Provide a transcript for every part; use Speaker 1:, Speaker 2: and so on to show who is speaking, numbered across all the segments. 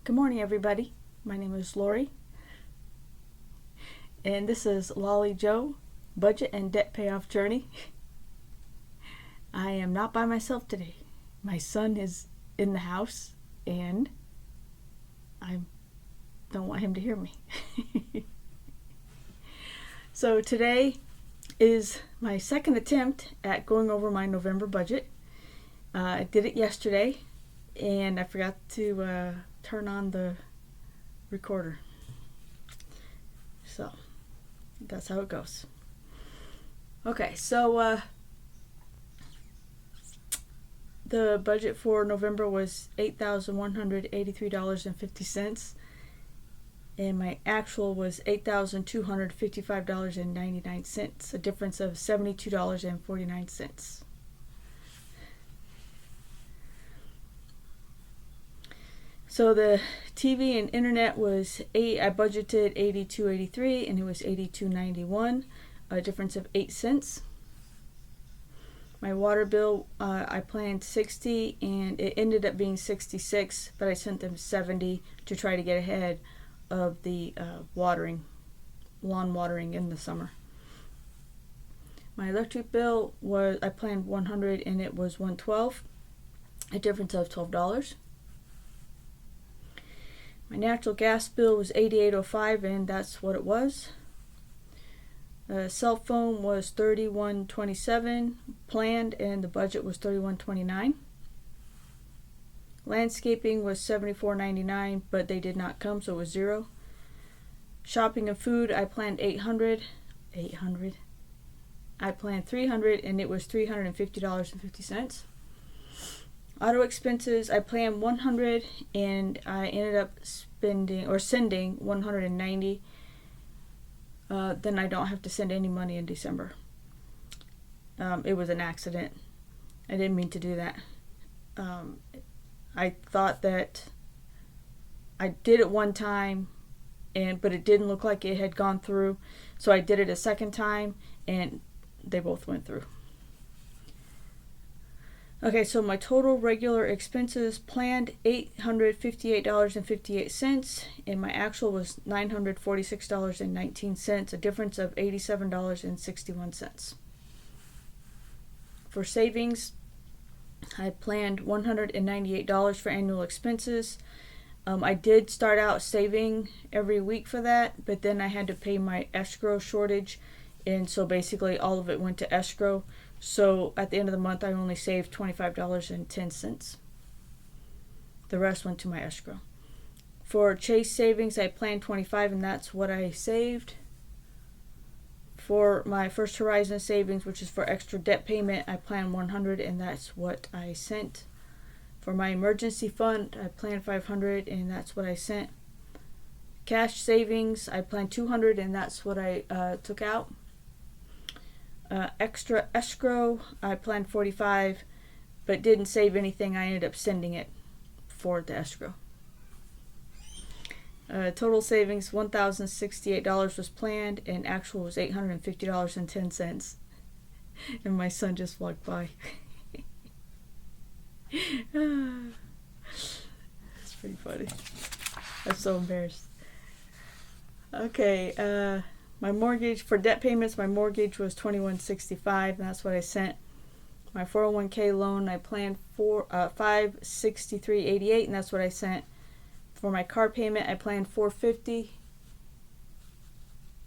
Speaker 1: Good morning, everybody. My name is Lori, and this is Lolly Joe, Budget and Debt Payoff Journey. I am not by myself today. My son is in the house, and I don't want him to hear me. So today is my second attempt at going over my November budget. I did it yesterday, and I forgot to turn on the recorder. So that's how it goes. Okay, so the budget for November was $8,183.50, and my actual was $8,255.99, a difference of $72.49. So the TV and internet was I budgeted $82.83, and it was $82.91, a difference of 8 cents. My water bill, I planned $60, and it ended up being $66, but I sent them $70 to try to get ahead of the lawn watering in the summer. My electric bill was, I planned $100, and it was $112, a difference of $12. My natural gas bill was $88.05, and that's what it was. Cell phone was $31.27 planned, and the budget was $31.29. Landscaping was $74.99, but they did not come, so it was $0. Shopping and food, I planned $800. I planned $300, and it was $350.50. Auto expenses, I planned $100, and I ended up sending $190. Then I don't have to send any money in December. It was an accident. I didn't mean to do that. I thought that I did it one time, but it didn't look like it had gone through, so I did it a second time, and they both went through. Okay, so my total regular expenses planned $858.58, and my actual was $946.19, a difference of $87.61. For savings, I planned $198 for annual expenses. I did start out saving every week for that, but then I had to pay my escrow shortage, and so basically all of it went to escrow. So at the end of the month, I only saved $25.10. The rest went to my escrow. For Chase savings, I planned $25, and that's what I saved. For my First Horizon savings, which is for extra debt payment, I planned $100, and that's what I sent. For my emergency fund, I planned $500, and that's what I sent. Cash savings, I planned $200, and that's what I took out. Extra escrow, I planned $45, but didn't save anything. I ended up sending it for the escrow. Total savings, $1,068 was planned, and actual was $850.10. And my son just walked by. That's pretty funny. I'm so embarrassed. Okay, my mortgage, for debt payments, my mortgage was $21.65, and that's what I sent. My 401k loan, I planned for $563.88, and that's what I sent. For my car payment, I planned $450,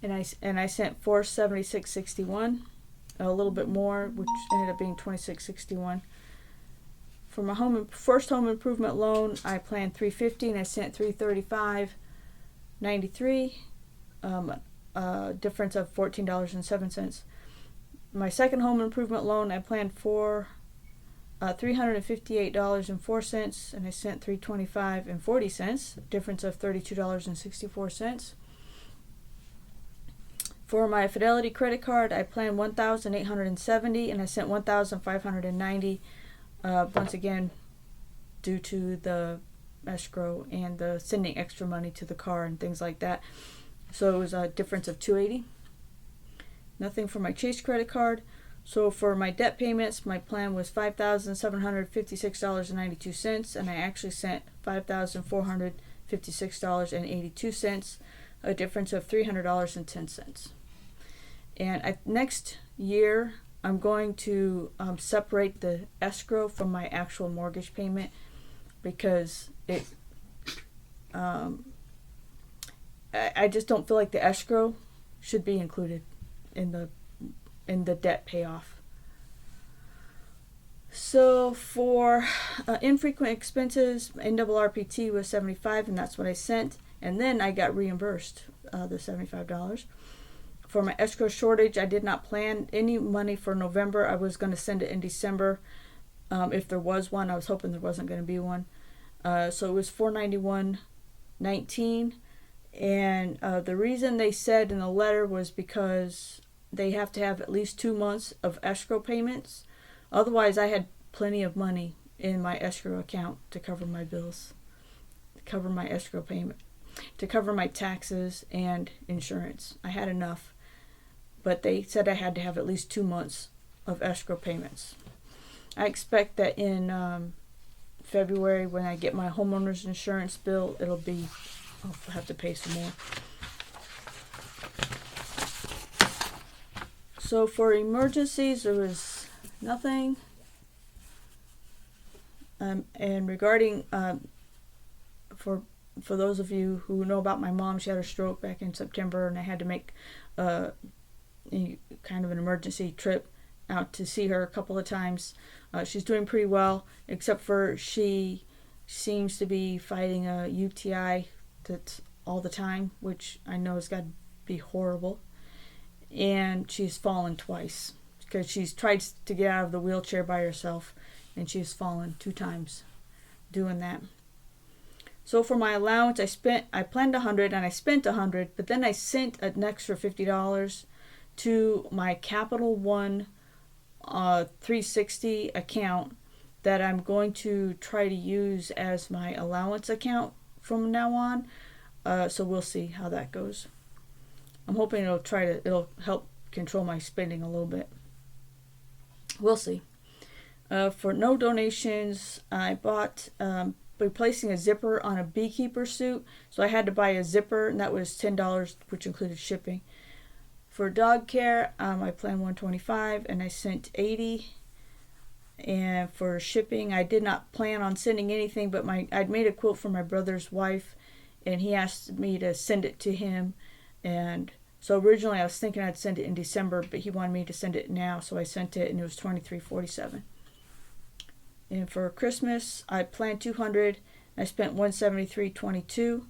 Speaker 1: and I sent $476.61, a little bit more, which ended up being $26.61. For my first home improvement loan, I planned $350, and I sent $335.93. Difference of $14.07. My second home improvement loan, I planned for $358.04, and I sent $325.40, difference of $32.64. For my Fidelity credit card, I planned $1,870, and I sent $1,590. Once again, due to the escrow and the sending extra money to the car and things like that. So it was a difference of $280. Nothing for my Chase credit card. So for my debt payments, my plan was $5,756.92, and I actually sent $5,400 $56.82, a difference of $300.10. And next year, I'm going to separate the escrow from my actual mortgage payment, because I just don't feel like the escrow should be included in the debt payoff. So for infrequent expenses, NRRPT was $75, and that's what I sent. And then I got reimbursed the $75. For my escrow shortage, I did not plan any money for November. I was going to send it in December if there was one. I was hoping there wasn't going to be one. So it was $491.19. And the reason they said in the letter was because they have to have at least 2 months of escrow payments. Otherwise, I had plenty of money in my escrow account to cover my bills, to cover my escrow payment, to cover my taxes and insurance. I had enough. But they said I had to have at least 2 months of escrow payments. I expect that in February, when I get my homeowner's insurance bill, I'll have to pay some more. So for emergencies, there was nothing. And regarding, for those of you who know about my mom, she had a stroke back in September, and I had to make kind of an emergency trip out to see her a couple of times. She's doing pretty well, except for she seems to be fighting a UTI that's all the time, which I know has got to be horrible. And she's fallen twice because she's tried to get out of the wheelchair by herself, and she's fallen 2 times doing that. So for my allowance, I planned 100 and I spent 100, but then I sent an extra $50 to my Capital One 360 account that I'm going to try to use as my allowance account from now on. So we'll see how that goes. I'm hoping it'll help control my spending a little bit. We'll see. For no donations, I bought replacing a zipper on a beekeeper suit. So I had to buy a zipper, and that was $10, which included shipping. For dog care, I planned $125, and I sent $80. And for shipping, I did not plan on sending anything, but I'd made a quote for my brother's wife, and he asked me to send it to him. And so originally I was thinking I'd send it in December, but he wanted me to send it now, so I sent it, and it was $23.47. And for Christmas, I planned $200. I spent $173.22.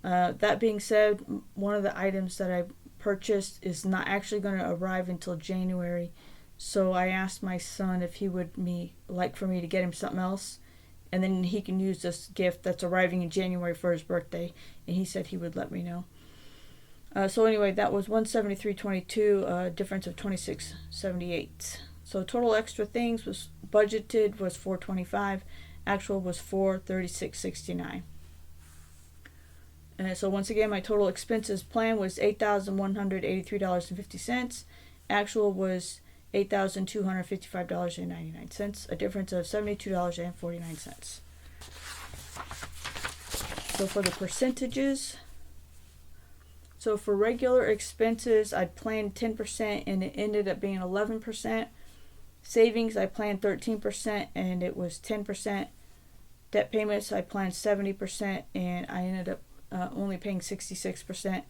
Speaker 1: That being said, one of the items that I purchased is not actually going to arrive until January. So I asked my son if he would like for me to get him something else, and then he can use this gift that's arriving in January for his birthday. And he said he would let me know. So anyway, that was $173.22, difference of $26.78. So total extra things was budgeted was $425, actual was $436.69. So once again, my total expenses plan was $8,183.50. Actual was $8,255.99, a difference of $72.49. So for the percentages, so for regular expenses, I planned 10% and it ended up being 11%. Savings, I planned 13% and it was 10%. Debt payments, I planned 70% and I ended up only paying 66%.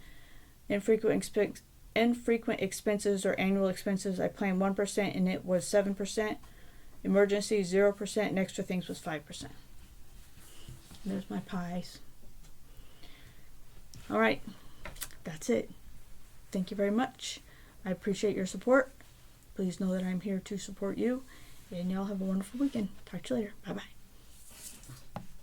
Speaker 1: Infrequent expenses or annual expenses, I planned 1% and it was 7%. Emergency, 0%, and extra things was 5%. There's my pies. All right, that's it. Thank you very much. I appreciate your support. Please know that I'm here to support you, and y'all have a wonderful weekend. Talk to you later. Bye-bye.